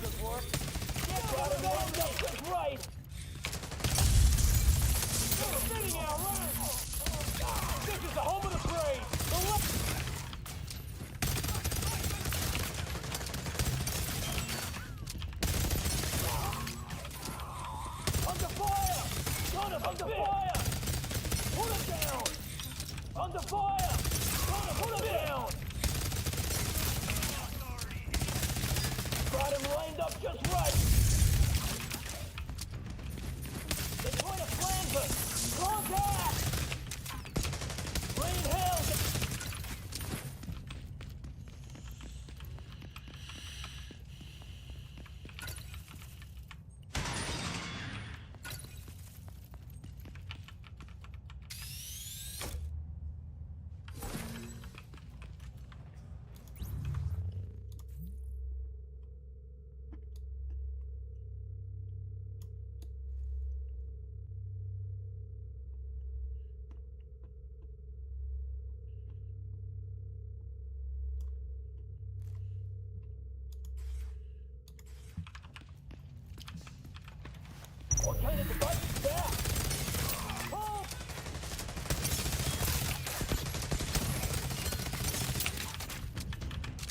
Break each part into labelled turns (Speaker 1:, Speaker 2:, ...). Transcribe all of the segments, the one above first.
Speaker 1: just work. Got him lined up just right. Spinning out, run! This is the home of the brave. The left. Under fire! Son of a Under fire! Put him down! Under fire! Son of Put him down! Got him lined up just right! They're trying to flank us! Contact! Rain hell! What kind of device is that? Oh!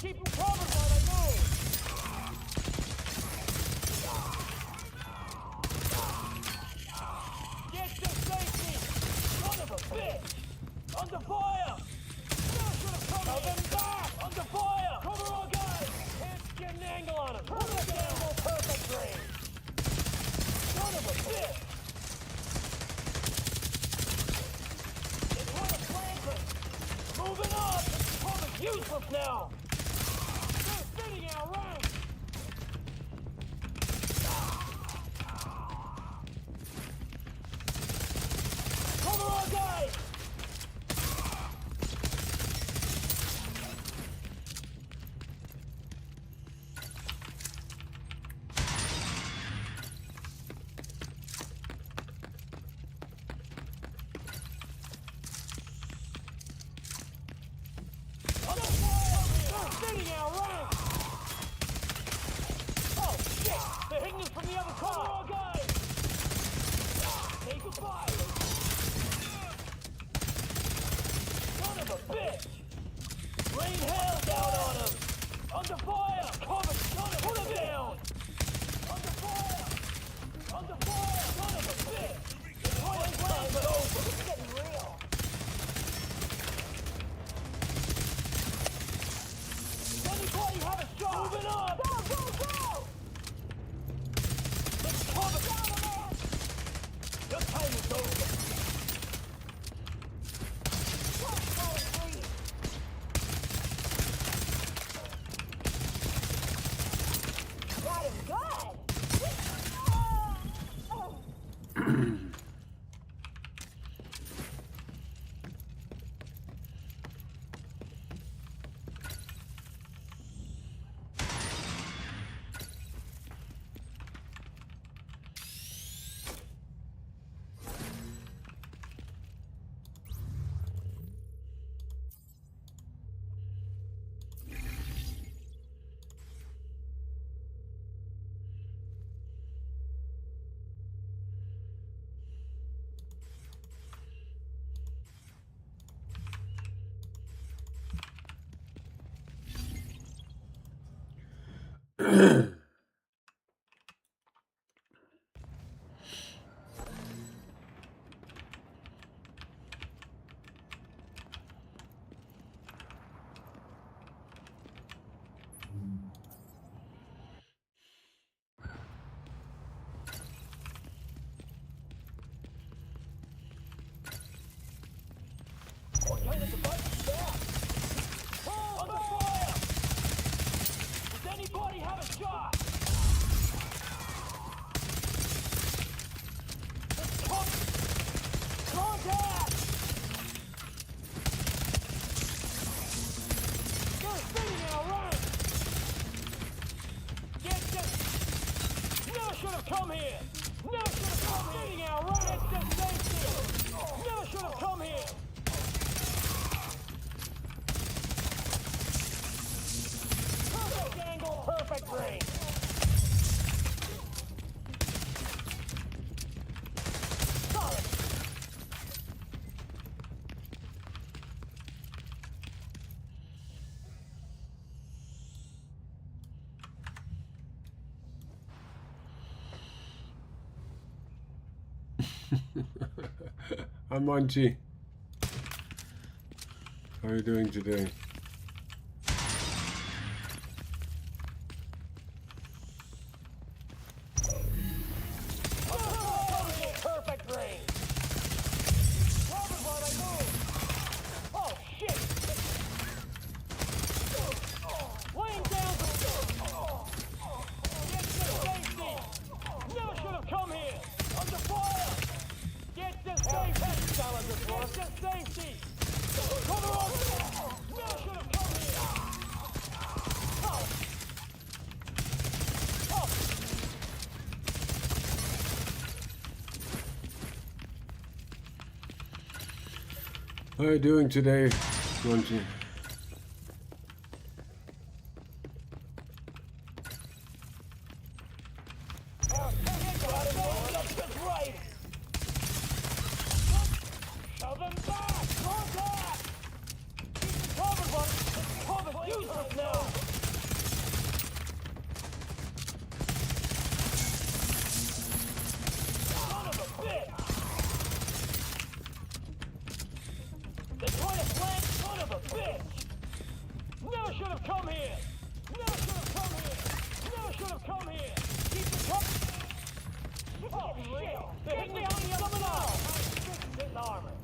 Speaker 1: Keep them covered while I move! Get to safety! Son of a bitch! Under fire! Now should have come in! Back! Under fire! Cover all guys! Can't get an angle on him! Put him down! Perfect range! Son of a bitch! It's one of Franklin! Moving up! Cover's useless now! They're spinning out rank! Cover our guys! Spinning out rank! Oh shit! They're hitting us from the other car! Cover our guys! Take a fire! Son of a bitch! Rain hell down on him! Under fire! Cover! Son of Put him down! Under fire! Under fire! Son of a bitch! The toilet time's over! It's getting real! Anybody have a shot? Moving up! Go, go, go! Let's cover! Your time is over! Got him good! What kind of device is that? Oh, under fire! Does anybody have a shot? Contact! They're spinning out right! Get this! Never should have come here! Never should have come here! Spinning out right! Get this safety! Never should have come here! Perfect angle, perfect range.
Speaker 2: I'm Monty. How are you doing today?
Speaker 1: Perfect range. Robert, while I move. Oh shit! Laying down the get to safety. Never should have come here. Under fire. Get to safety. Get to safety. Cover up. Never should have come here. Oh. Oh.
Speaker 2: How are you doing today, Monty?
Speaker 1: Shove him back! Contact! Keep him covered, but cover's useless now! Son of a bitch! They're trying to flank, son of a bitch! Never should have come here! Never should have come here! Never should have come here! Keep the cover! Oh shit! They're hitting me on the other now! This armor!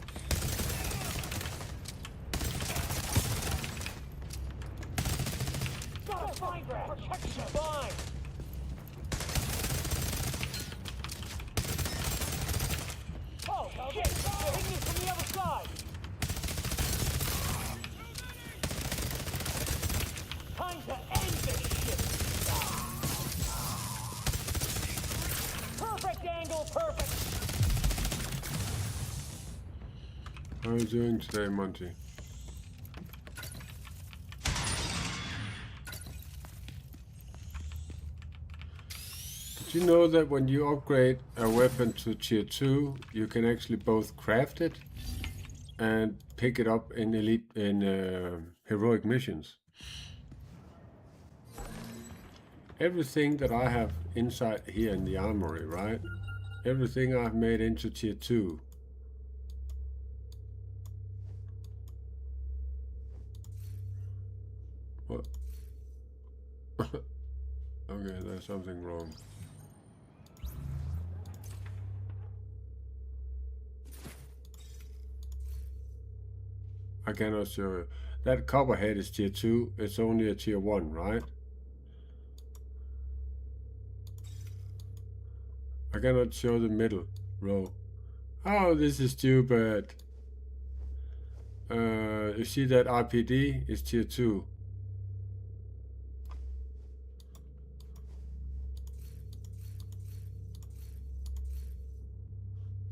Speaker 1: Got a fine grab! Protection! Fine! Oh shit! They're hitting me from the other side! Time to end this shit! Perfect angle, perfect!
Speaker 2: How are you doing today, Monty? Did you know that when you upgrade a weapon to tier 2, you can actually both craft it and pick it up in heroic missions? Everything that I have inside here in the armory, right? Everything I've made into tier 2. What? Okay, there's something wrong. I cannot show you. That copperhead is tier 2. It's only a tier 1, right? I cannot show the middle row. Oh, this is stupid. You see that RPD is tier 2.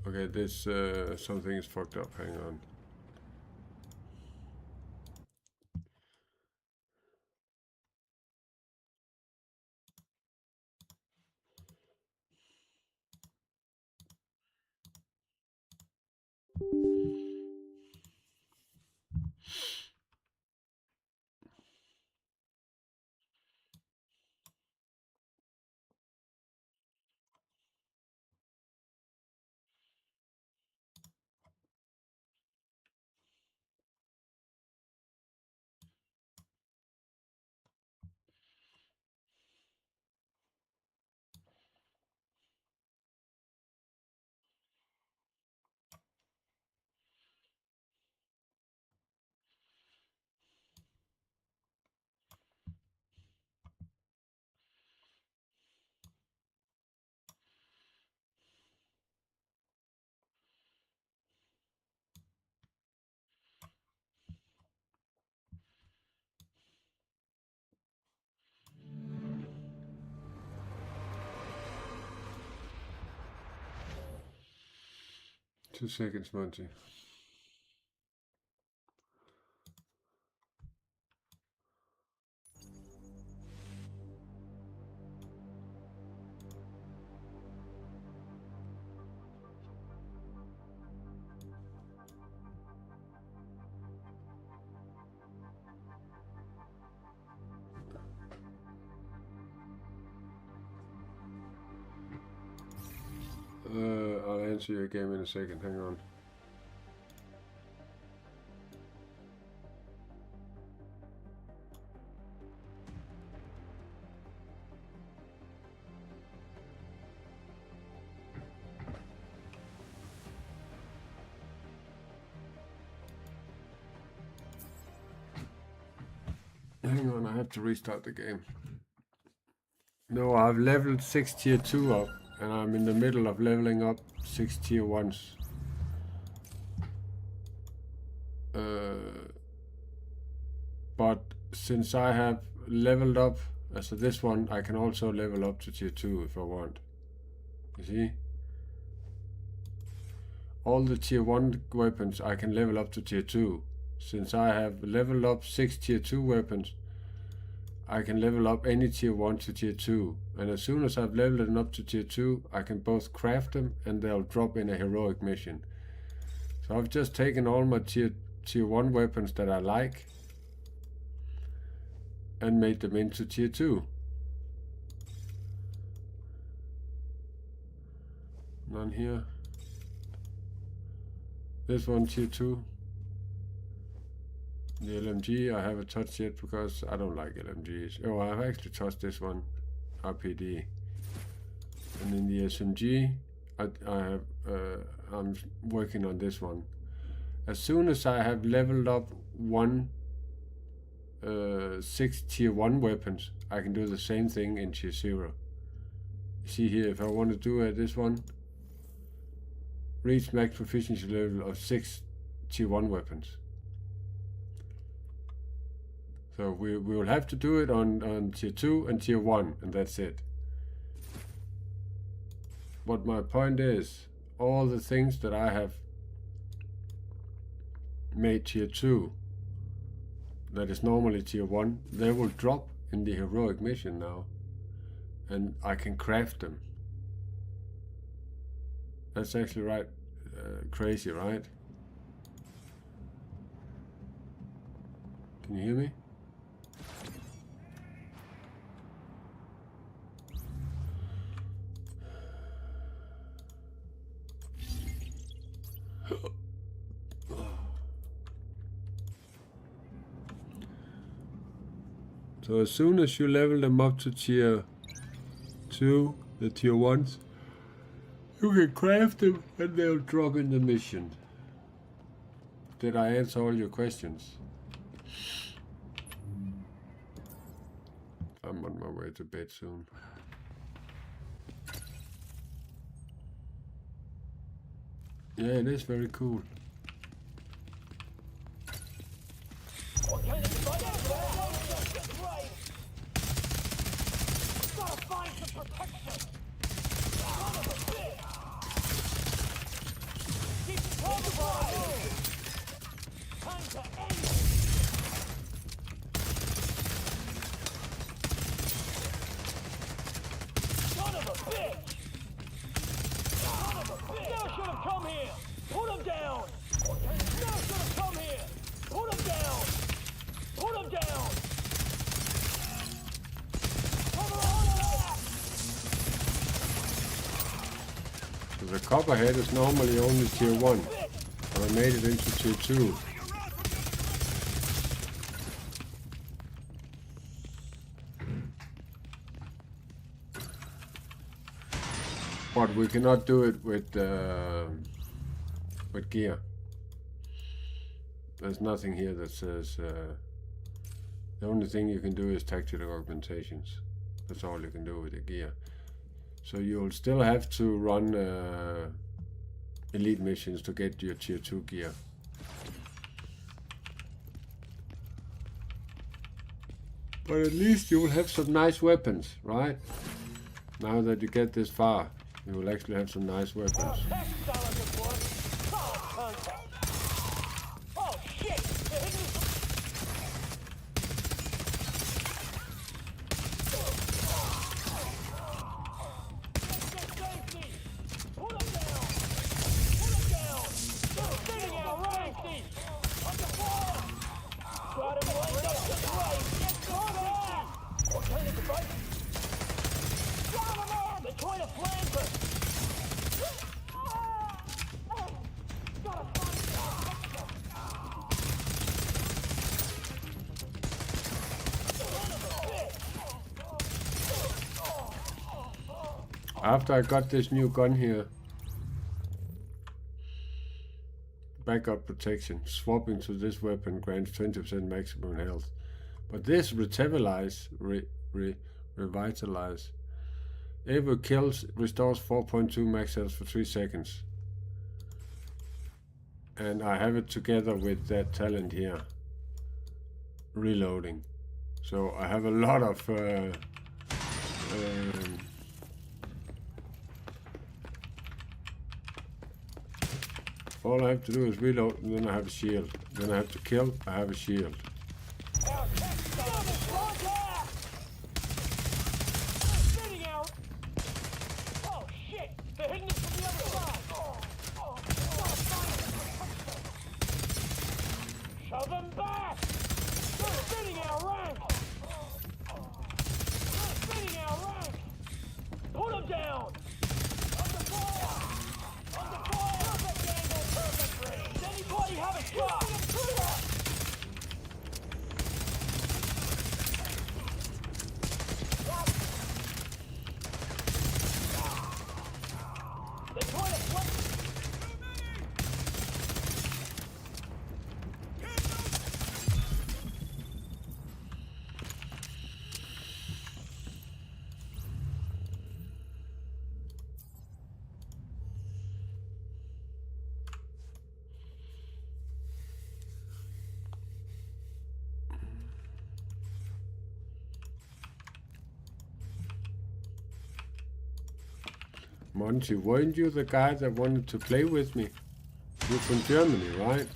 Speaker 2: Okay, this something is fucked up. Hang on. Two seconds, Monty. answer your game in a second. Hang on. Hang on, I have to restart the game. No, I've leveled 6 tier 2 up, and I'm in the middle of leveling up 6 tier 1s. But since I have leveled up, so this one, I can also level up to tier 2 if I want. You see? All the tier 1 weapons I can level up to tier 2. Since I have leveled up 6 tier 2 weapons, I can level up any tier 1 to tier 2. And as soon as I've leveled them up to tier 2, I can both craft them and they'll drop in a heroic mission. So I've just taken all my tier 1 weapons that I like and made them into tier 2. None here. This one tier 2. The LMG I haven't touched yet because I don't like LMGs. Oh, I've actually touched this one, RPD. And in the SMG, I'm working on this one. As soon as I have leveled up 6 tier 1 weapons, I can do the same thing in tier 0. You see here, if I want to do this one, reach max proficiency level of 6 tier 1 weapons. So we will have to do it on tier 2 and tier 1, and that's it. But my point is, all the things that I have made tier 2, that is normally tier 1, they will drop in the heroic mission now. And I can craft them. That's actually right, crazy, right? Can you hear me? So as soon as you level them up to tier 2, the tier 1s, you can craft them and they'll drop in the mission. Did I answer all your questions? I'm on my way to bed soon. Yeah, it is very cool. The copperhead is normally only tier 1, but I made it into tier 2. But we cannot do it with gear. There's nothing here that says the only thing you can do is tactical augmentations. That's all you can do with the gear. So you'll still have to run elite missions to get your tier 2 gear. But at least you will have some nice weapons, right? Now that you get this far, you will actually have some nice weapons. After I got this new gun here, backup protection, swapping to this weapon grants 20% maximum health. But this revitalize. Every kills restores 4.2 max health for 3 seconds. And I have it together with that talent here, reloading. So I have a lot of all I have to do is reload, and then I have a shield. Then I have to kill, I have a shield.
Speaker 1: Oh shit! They're hitting us from the other side! Shove them back! They're spinning our rank! They're spinning our rank! Put them down! Under fire! Under fire! Perfect angle, perfect range! Does anybody have a shot? They're trying to flip.
Speaker 2: Monty, weren't you the guy that wanted to play with me? You're from Germany, right?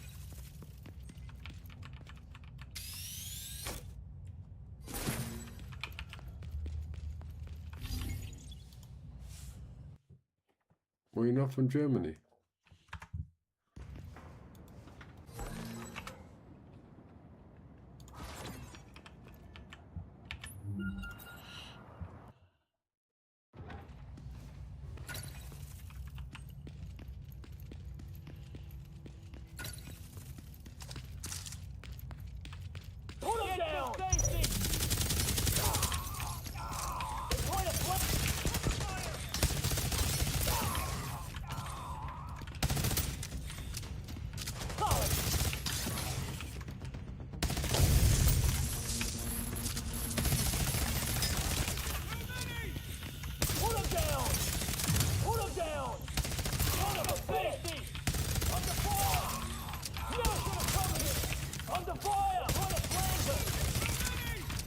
Speaker 2: Were you not from Germany?
Speaker 1: Put them down! Safety! They're trying to flip. Solid! Put them down! Put them down! Son of a safety! Under fire! Never should have come here! Under fire! Run a flanker!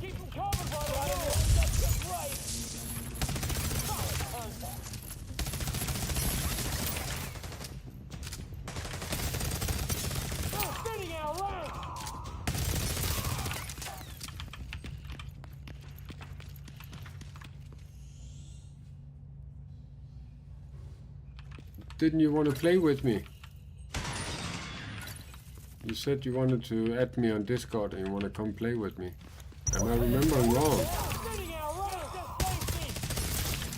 Speaker 1: Keep them covered, brother! That's just right! Solid contact! They're spinning our ranks!
Speaker 2: Didn't you want to play with me? You said you wanted to add me on Discord and you want to come play with me. Am I remembering wrong?
Speaker 1: Spinning our ranks! That's safety!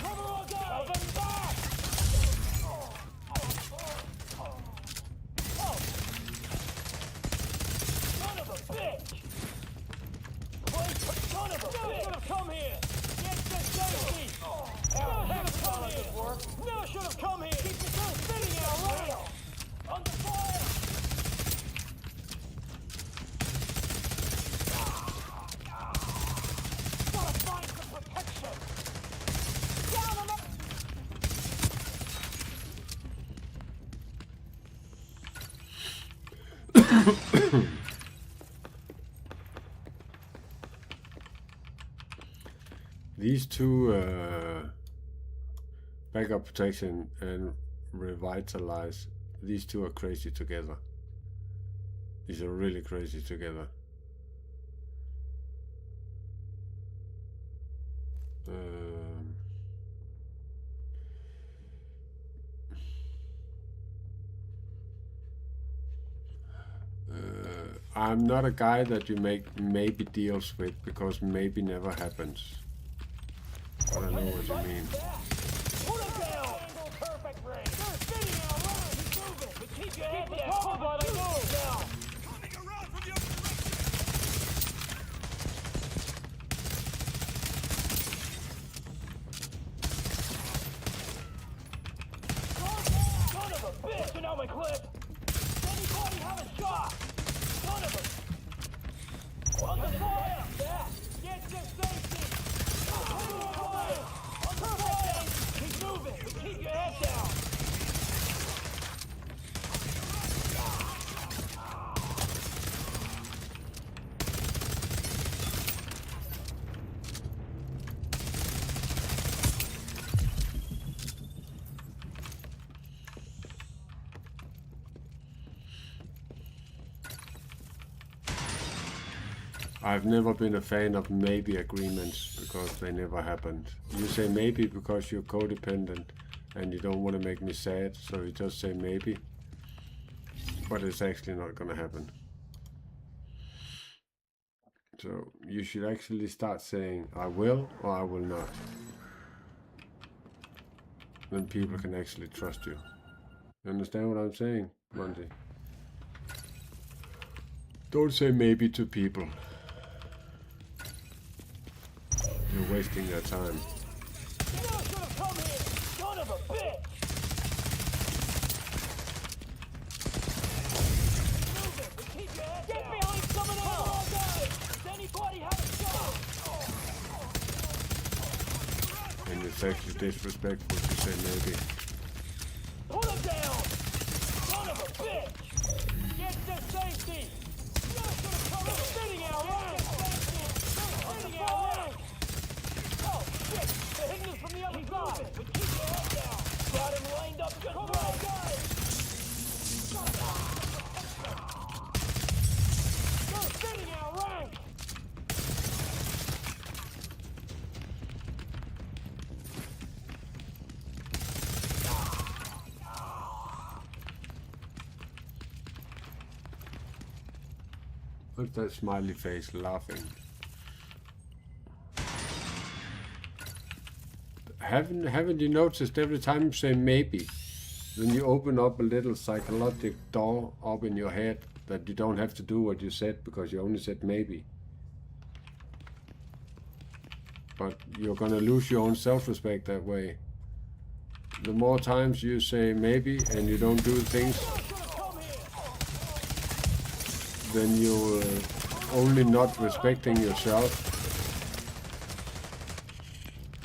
Speaker 1: Cover all guys! Shove them back! Oh! Son of a bitch! Son of a bitch! Never should have come here! Get to safety! Never should have come here! Never should have come here! Keep the gun spinning our ranks! Under fire! Gotta find some protection! Down on them!
Speaker 2: These two backup protection and revitalize, these two are crazy together. These are really crazy together. I'm not a guy that you make maybe deals with, because maybe never happens. But I know what you mean.
Speaker 1: Put him down! Perfect range! They're spinning our ranks! He's moving! But keep your head down! Brother, move down!
Speaker 3: Coming around from your direction!
Speaker 2: I've never been a fan of maybe agreements because they never happened. You say maybe because you're codependent and you don't want to make me sad, so you just say maybe. But it's actually not gonna happen. So you should actually start saying I will or I will not. Then people can actually trust you. You understand what I'm saying, Monty? Don't say maybe to people. You're wasting their time.
Speaker 1: You never should have come here, son of a bitch! Move it, but keep your head down. Get behind someone else! Come on, guys! Does anybody have a shot?
Speaker 2: And it's actually disrespectful to say maybe.
Speaker 1: Put him down! Son of a bitch! Get to safety! You never should have come here! Sitting out right! Sitting out right! Oh, shit! They're hitting us from the other side! But keep your head down! Got him lined up just right! Guys! They're sitting out right!
Speaker 2: What's that smiley face laughing? Haven't you noticed every time you say maybe, then you open up a little psychological door up in your head that you don't have to do what you said because you only said maybe. But you're gonna lose your own self-respect that way. The more times you say maybe and you don't do things, then you're only not respecting yourself.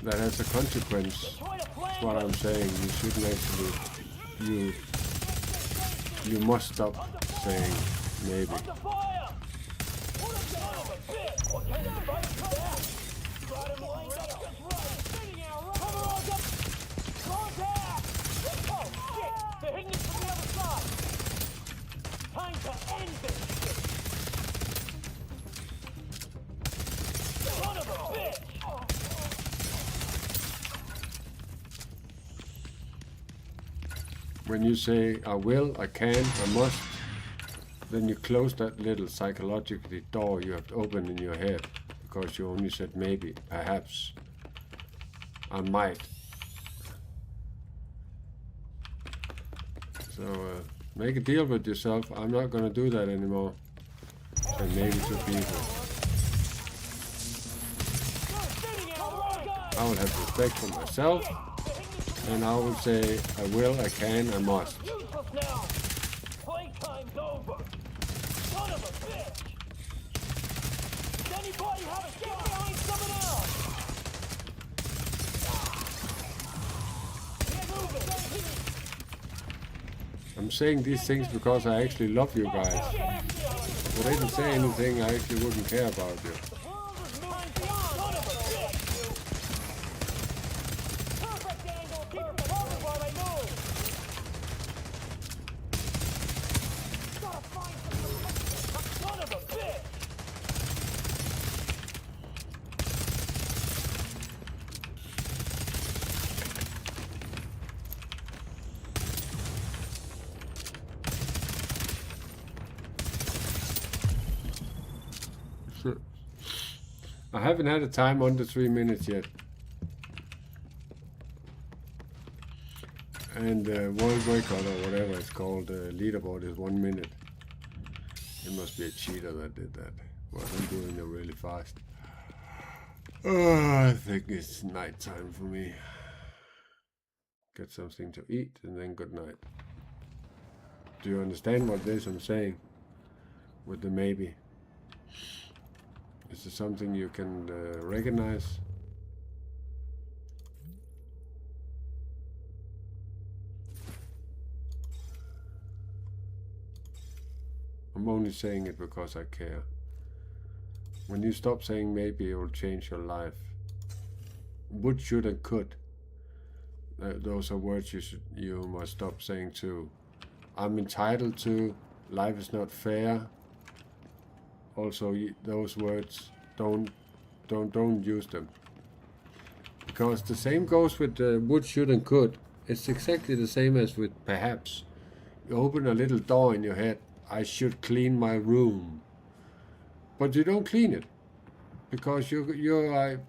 Speaker 2: That has a consequence. That's what I'm saying. You shouldn't actually. You must stop saying maybe.
Speaker 1: Under fire! Put him down! Son of a bitch! What kind of fight is that? Got him lined up just right! Sitting out right! Cover all up! Contact! Oh, shit! They're hitting us from the other side! Time to end this shit! Son of a bitch!
Speaker 2: When you say I will, I can, I must, then you close that little psychological door you have opened in your head because you only said maybe, perhaps, I might. So make a deal with yourself. I'm not gonna do that anymore. Say maybe to people. I will have respect for myself. And I will say, I will, I can, I must.
Speaker 1: Useless now! Playtime's over! Son of a bitch! Does anybody have a shot? Get behind someone else! Get moving!
Speaker 2: I'm saying these things because I actually love you guys. If I didn't say anything, I actually wouldn't care about you.
Speaker 1: The world is moving beyond! Son of a bitch! Perfect angle! Keep them covered while they move! Gotta find some... Son of a bitch!
Speaker 2: I haven't had a time under 3 minutes yet. And world record or whatever it's called, leaderboard is 1 minute. It must be a cheater that did that. Well, I'm doing it really fast. I think it's night time for me. Get something to eat and then good night. Do you understand what it is I'm saying? With the maybe. Is it something you can recognize? I'm only saying it because I care. When you stop saying maybe, it will change your life. Would, should, and could. Those are words you must stop saying too. I'm entitled to. Life is not fair. also those words, don't use them. Because the same goes with would, should, and could. It's exactly the same as with perhaps. You open a little door in your head. I should clean my room, but you don't clean it because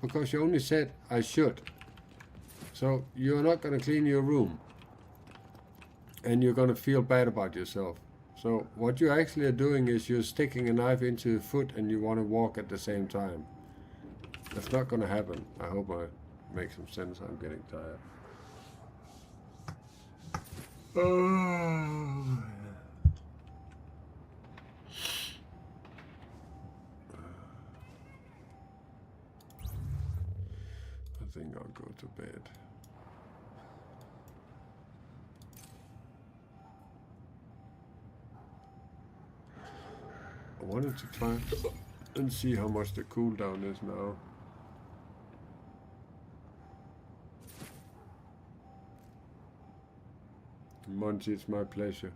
Speaker 2: because you only said I should. So you're not gonna clean your room, and you're gonna feel bad about yourself. So what you actually are doing is you're sticking a knife into your foot, and you want to walk at the same time. That's not gonna happen. I hope I make some sense. I'm getting tired. I think I'll go to bed. I wanted to try and see how much the cooldown is now. Monty, it's my pleasure.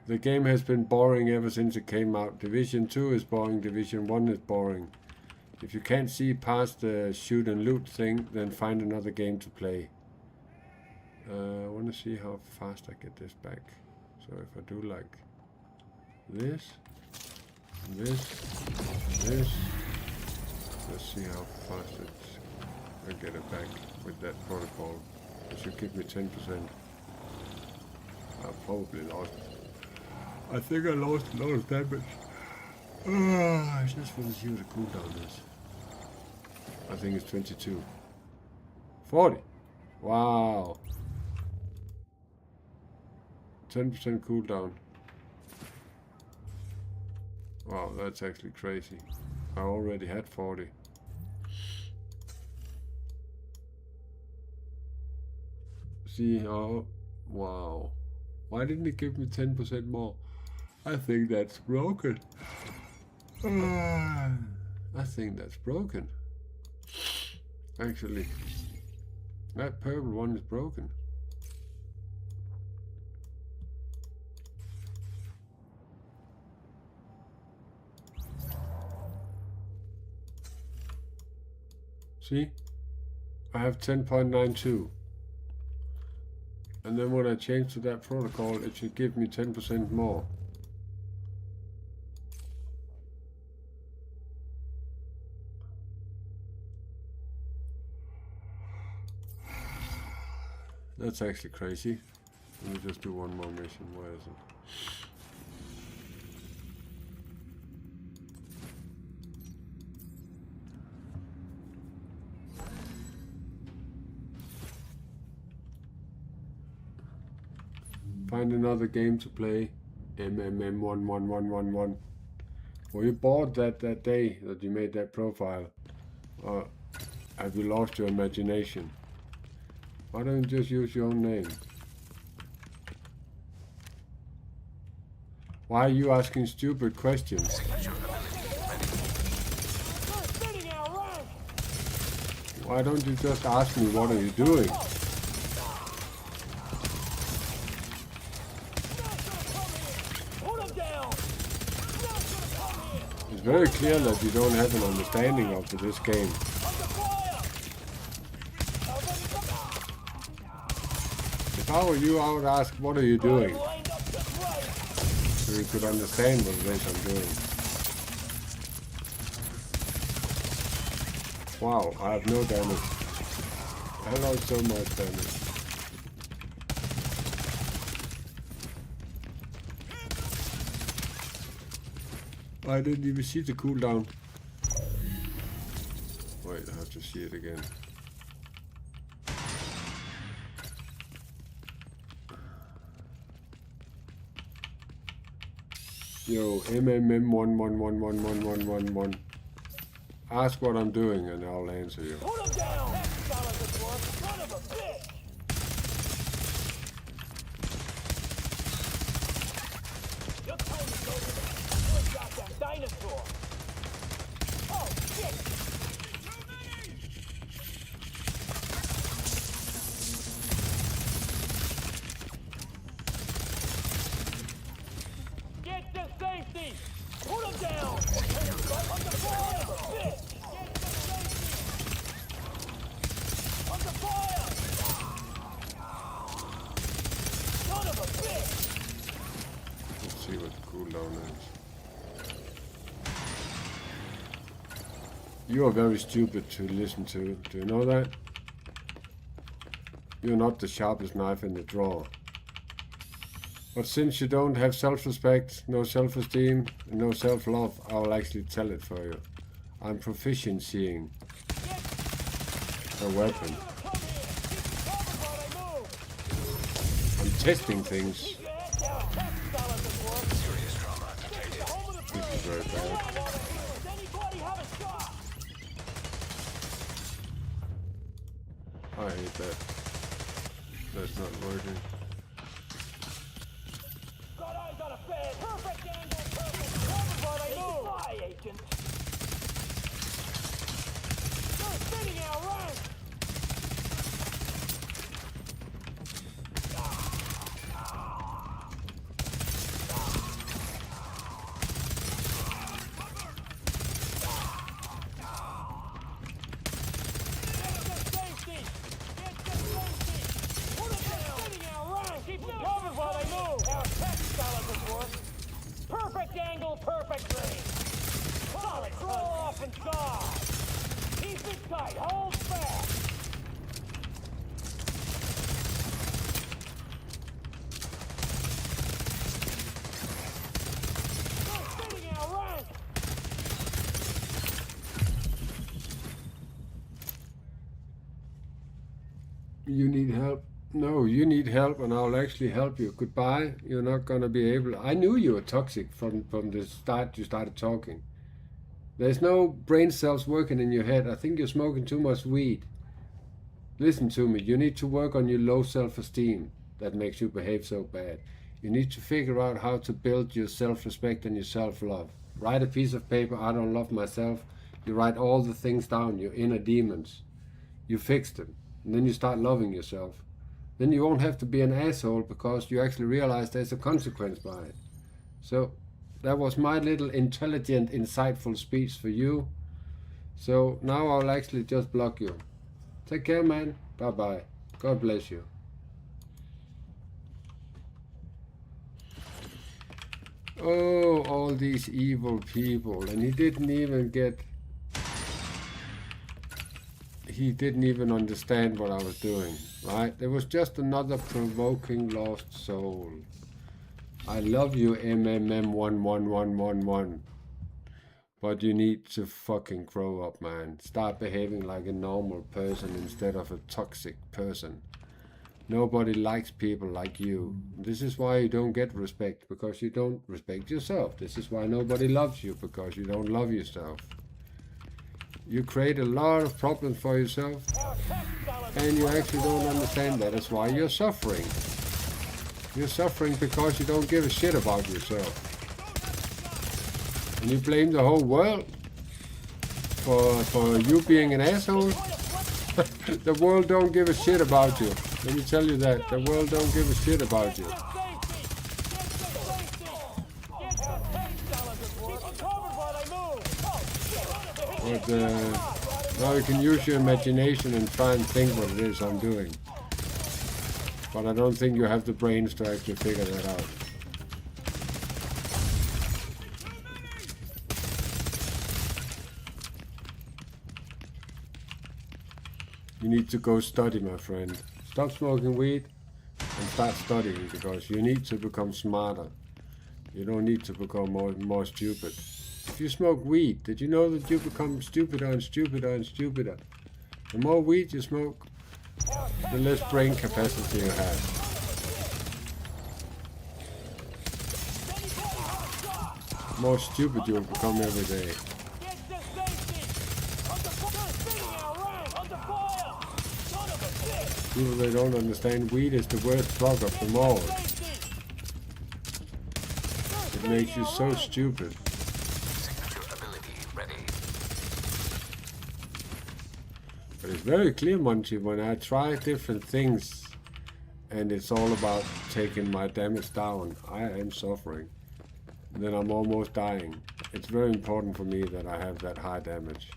Speaker 2: The game has been boring ever since it came out. Division 2 is boring, Division 1 is boring. If you can't see past the shoot and loot thing, then find another game to play. I want to see how fast I get this back. So if I do like this, this, let's see how fast I get it back with that protocol. It should give me 10%. I probably lost. I think I lost a lot of damage. I just want to see what the cooldown is. I think it's 22. 40. Wow. 10% cooldown. Wow, that's actually crazy. I already had 40. See how... Wow. Why didn't it give me 10% more? I think that's broken. I think that's broken. Actually, that purple one is broken. See? I have 10.92. And then when I change to that protocol, it should give me 10% more. That's actually crazy. Let me just do one more mission. Where is it? Find another game to play. MMM11111. Were you bored that day that you made that profile? Or have you lost your imagination? Why don't you just use your own name? Why are you asking stupid questions? Why don't you just ask me what are you doing? It's very clear that you don't have an understanding of this game. If I were you, I would ask, what are you doing? So you could understand what it is I'm doing. Wow, I have no damage. I lost so much damage. I didn't even see the cooldown. Wait, I have to see it again. Yo, MMM11111111. Ask what I'm doing and I'll answer you.
Speaker 1: Put him down! That solid good work, son of a bitch! Your time is over. You're a goddamn dinosaur! Oh, shit! Get to safety! Put him down! Under fire! Bitch! Under fire! Son of a bitch!
Speaker 2: Let's see what the cooldown is. You are very stupid to listen to. Do you know that? You're not the sharpest knife in the drawer. But since you don't have self-respect, no self-esteem, and no self-love, I will actually tell it for you. I'm proficiencying a weapon. I'm testing things. This is very bad. I hate that. That's not working.
Speaker 1: Got eyes on a fed. Perfect angle. Perfect. Cover, but I move. Fly, agent. They're spinning our rank. Perfect angle, perfect range. Solid, throw off and guard. Keep it tight, hold fast. They're spinning our rank.
Speaker 2: You need help? No, you need help and I'll actually help you. Goodbye. You're not gonna be able... I knew you were toxic from the start you started talking. There's no brain cells working in your head. I think you're smoking too much weed. Listen to me. You need to work on your low self-esteem that makes you behave so bad. You need to figure out how to build your self-respect and your self-love. Write a piece of paper, I don't love myself. You write all the things down, your inner demons. You fix them. And then you start loving yourself. Then you won't have to be an asshole because you actually realize there's a consequence by it. So that was my little intelligent, insightful speech for you. So now I'll actually just block you. Take care, man. Bye-bye. God bless you. Oh, all these evil people. And he didn't even understand what I was doing, right? There was just another provoking lost soul. I love you, MMM11111. But you need to fucking grow up, man. Start behaving like a normal person instead of a toxic person. Nobody likes people like you. This is why you don't get respect, because you don't respect yourself. This is why nobody loves you, because you don't love yourself. You create a lot of problems for yourself, and you actually don't understand that. That's why you're suffering. You're suffering because you don't give a shit about yourself. And you blame the whole world for you being an asshole. The world don't give a shit about you. Let me tell you that. The world don't give a shit about you. But now you can use your imagination and try and think what it is I'm doing. But I don't think you have the brains to actually figure that out. You need to go study, my friend. Stop smoking weed and start studying, because you need to become smarter. You don't need to become more stupid. If you smoke weed, did you know that you become stupider and stupider and stupider? The more weed you smoke, the less brain capacity you have. The more stupid you will become every day. People, they don't understand weed is the worst drug of them all. It makes you so stupid. But it's very clear, Monty, when I try different things and it's all about taking my damage down, I am suffering. then I'm almost dying. It's very important for me that I have that high damage.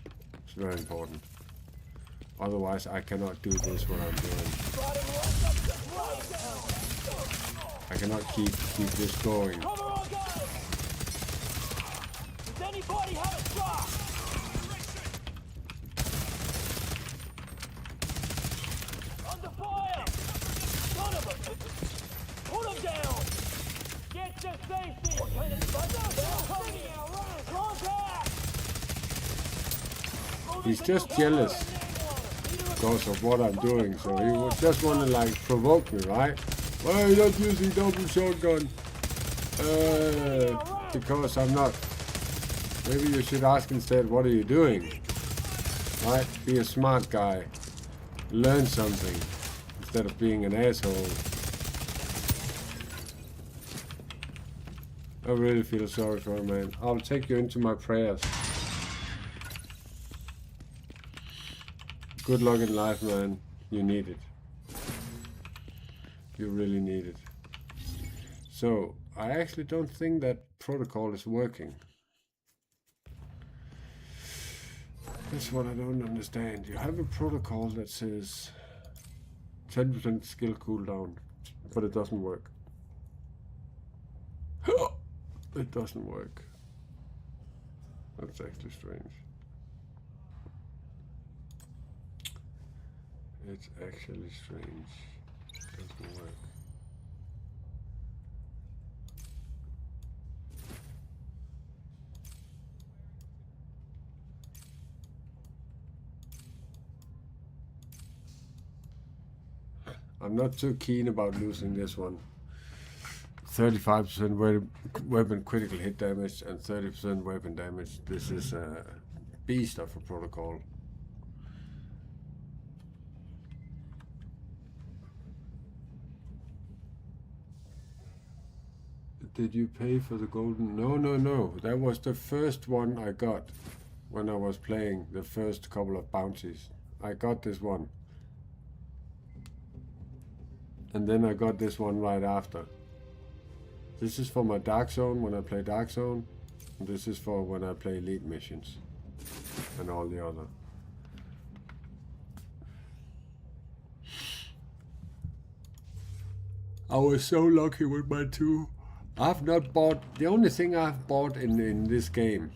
Speaker 2: It's very important. Otherwise, I cannot do this what I'm doing. I cannot keep this going.
Speaker 1: Cover on, guys! Does anybody have a shot? Under fire! Son of a... Put him down! Get to safety! What kind of thunder? They're coming out! Contact!
Speaker 2: He's just jealous because of what I'm doing, so he would just want to like provoke me, right? Why are you not using double shotgun? Because I'm not. Maybe you should ask instead, what are you doing? Right? Be a smart guy. Learn something instead of being an asshole. I really feel sorry for him, man. I'll take you into my prayers. Good luck in life, man. You need it. You really need it. So, I actually don't think that protocol is working. That's what I don't understand. You have a protocol that says 10% skill cooldown, but it doesn't work. It doesn't work. That's actually strange. It's actually strange. It doesn't work. I'm not too keen about losing this one. 35% weapon critical hit damage and 30% weapon damage. This is a beast of a protocol. Did you pay for the golden? No. That was the first one I got when I was playing the first couple of bounties. I got this one. And then I got this one right after. This is for my Dark Zone when I play Dark Zone. And this is for when I play Elite missions. And all the other. I was so lucky with my two. I've not bought... The only thing I've bought in this game...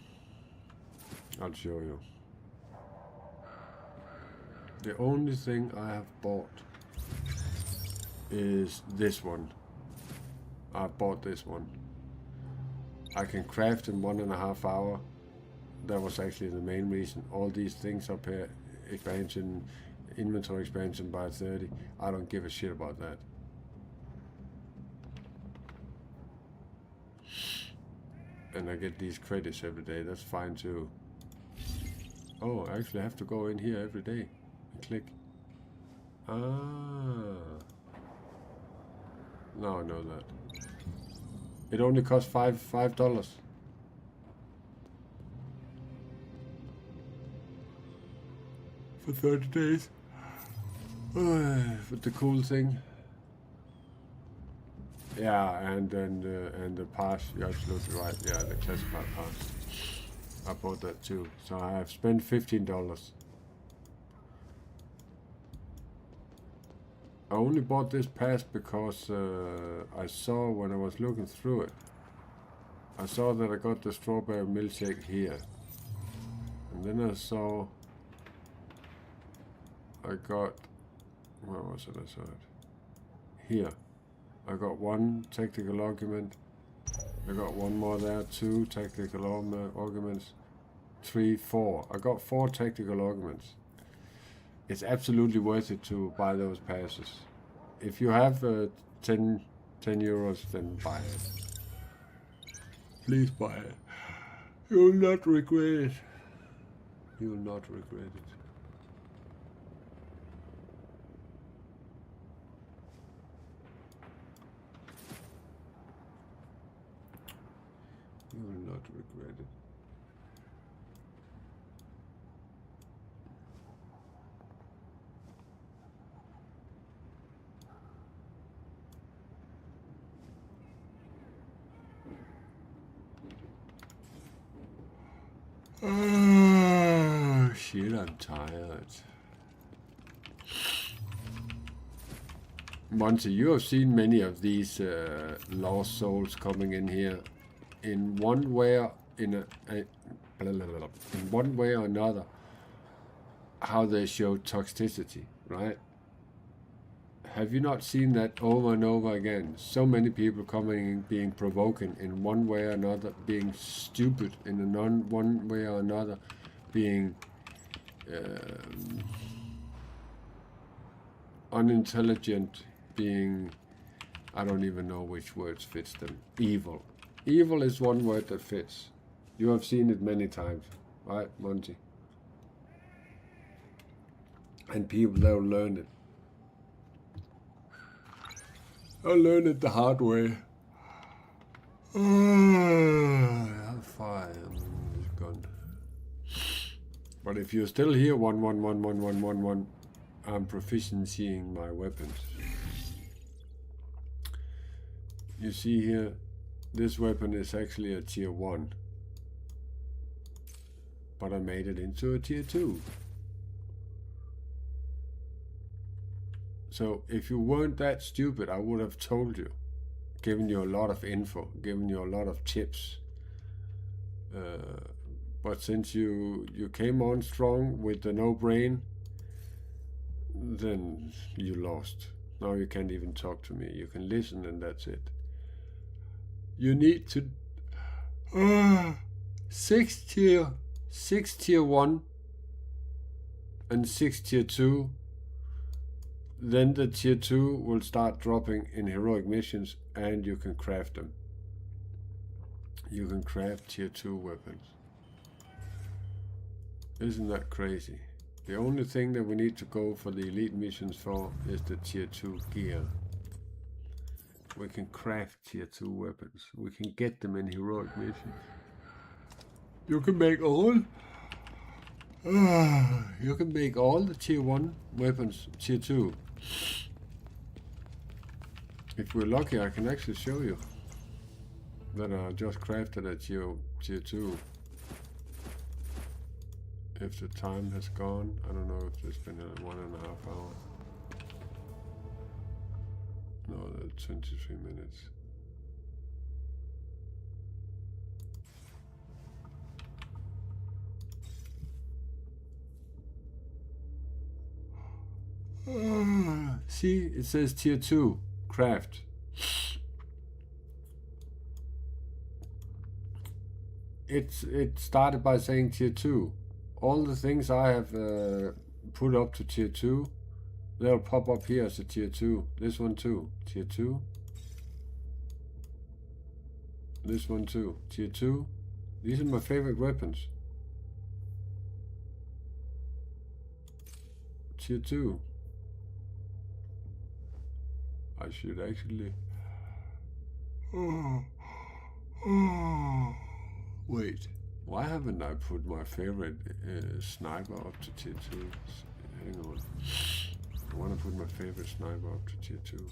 Speaker 2: I'll show you. The only thing I have bought is this one. I bought this one. I can craft in 1.5 hours. That was actually the main reason. All these things up here, expansion, inventory expansion by 30. I don't give a shit about that. And I get these credits every day. That's fine too. Oh, I actually have to go in here every day and click. Ah. Now I know that. It only costs $5. For 30 days. But the cool thing. Yeah, and the pass, you're absolutely right. Yeah, the classified pass. I bought that too. So I have spent $15. I only bought this pass because I saw when I was looking through it, I saw that I got the strawberry milkshake here. And then I saw I got, where was it I saw it? Here. I got one tactical argument. I got one more there, 2 tactical arguments, 3, 4. I got 4 tactical arguments. It's absolutely worth it to buy those passes. If you have 10 euros, then buy it. Please buy it. You will not regret it. You will not regret it. You will not regret it. Oh, shit, I'm tired. Monty, you have seen many of these lost souls coming in here in one way or in one way or another. How they show toxicity, right? Have you not seen that over and over again? So many people coming in, being provoking in one way or another, being stupid in one way or another, being unintelligent, being, I don't even know which words fits them. Evil. Evil is one word that fits. You have seen it many times, right, Monty? And people, they'll learn it. I'll learn it the hard way. How far I am is gone. But if you're still here, 1111111, I'm proficiencying my weapons. You see here, this weapon is actually a tier 1. But I made it into a tier 2. So if you weren't that stupid, I would have told you, given you a lot of info, given you a lot of tips. But since you came on strong with the no brain, then you lost. Now you can't even talk to me. You can listen and that's it. You need to 6 tier 1 and 6 tier 2. Then the tier 2 will start dropping in heroic missions and you can craft them. You can craft tier 2 weapons. Isn't that crazy? The only thing that we need to go for the elite missions for is the tier 2 gear. We can craft tier 2 weapons. We can get them in heroic missions. You can make all the tier 1 weapons tier 2. If we're lucky, I can actually show you that I just crafted a tier 2. If the time has gone, I don't know if it's been 1.5 hours. No, that's 23 minutes. See, it says tier 2, craft. It started by saying tier 2. All the things I have put up to tier 2, they'll pop up here as a tier 2. This one too, tier 2. This one too, tier 2. These are my favorite weapons. Tier 2. I should actually... Wait. Why haven't I put my favorite sniper up to tier 2? Hang on. I want to put my favorite sniper up to tier 2.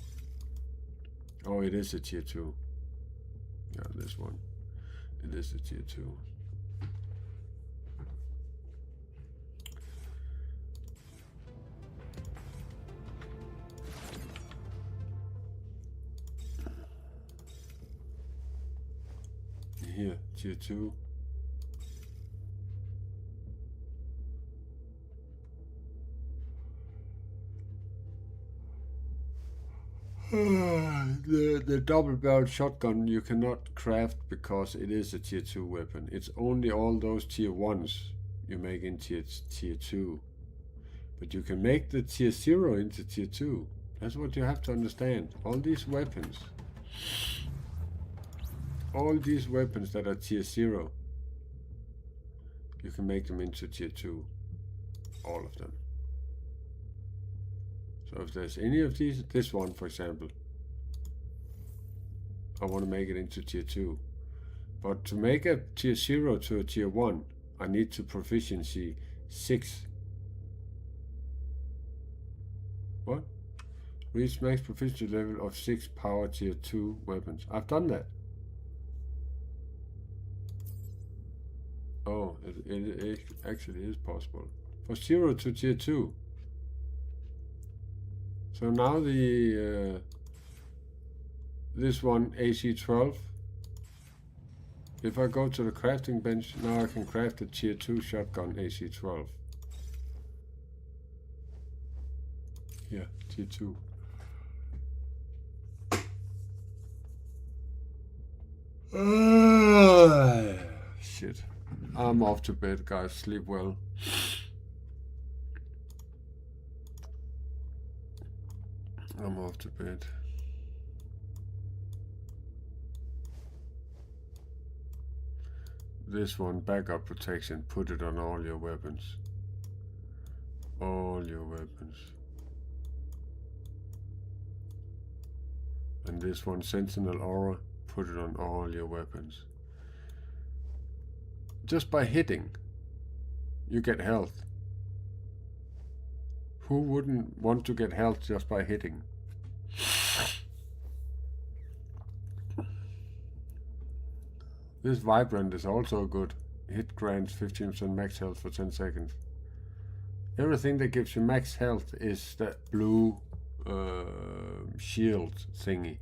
Speaker 2: Oh, it is a tier 2. Yeah, this one. It is a tier 2. Here, tier 2. The double-barrel shotgun you cannot craft because it is a tier 2 weapon. It's only all those tier 1s you make in tier 2. But you can make the tier 0 into tier 2. That's what you have to understand. All these weapons that are tier 0, you can make them into tier 2. All of them. So if there's any of these, this one for example, I want to make it into tier 2. But to make a tier 0 to a tier 1, I need to proficiency 6. What? Reach max proficiency level of 6 power tier 2 weapons. I've done that. Oh, it actually is possible. For 0 to tier 2. So now the this one AC12. If I go to the crafting bench, now I can craft a tier 2 shotgun AC12. Yeah, tier 2. Shit. I'm off to bed, guys. Sleep well. I'm off to bed. This one, backup protection, put it on all your weapons. All your weapons. And this one, sentinel aura, put it on all your weapons. Just by hitting, you get health. Who wouldn't want to get health just by hitting? This vibrant is also good. Hit grants 15% max health for 10 seconds. Everything that gives you max health is that blue shield thingy.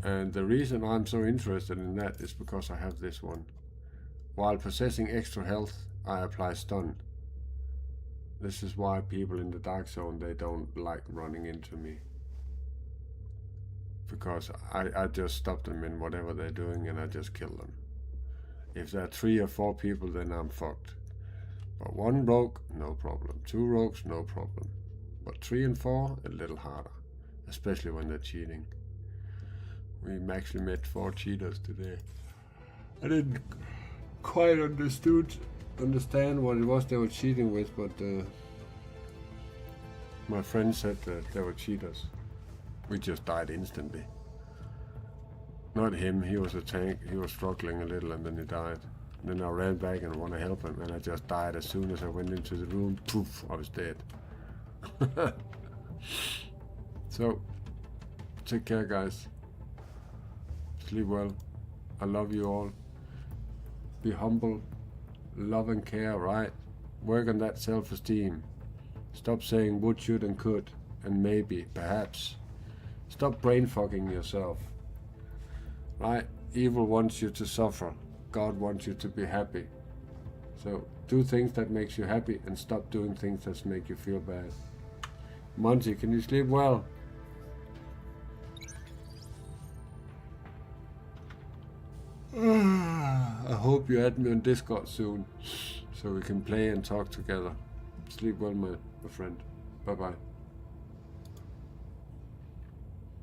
Speaker 2: And the reason I'm so interested in that is because I have this one. While possessing extra health, I apply stun. This is why people in the dark zone, they don't like running into me. Because I just stop them in whatever they're doing and I just kill them. If there are 3 or 4 people, then I'm fucked. But 1 rogue, no problem. 2 rogues, no problem. But 3 and 4, a little harder. Especially when they're cheating. We actually met 4 cheaters today. I didn't quite understand what it was they were cheating with, but my friend said that they were cheaters. We just died instantly. Not him, he was a tank, he was struggling a little and then he died. Then I ran back and wanted to help him and I just died as soon as I went into the room. Poof, I was dead. So, take care guys. Sleep well. I love you all. Be humble. Love and care, right? Work on that self-esteem. Stop saying would, should and could and maybe, perhaps. Stop brain fucking yourself. Right? Evil wants you to suffer. God wants you to be happy. So do things that makes you happy and stop doing things that make you feel bad. Monty, can you sleep well? I hope you add me on Discord soon so we can play and talk together. Sleep well, my friend. Bye bye.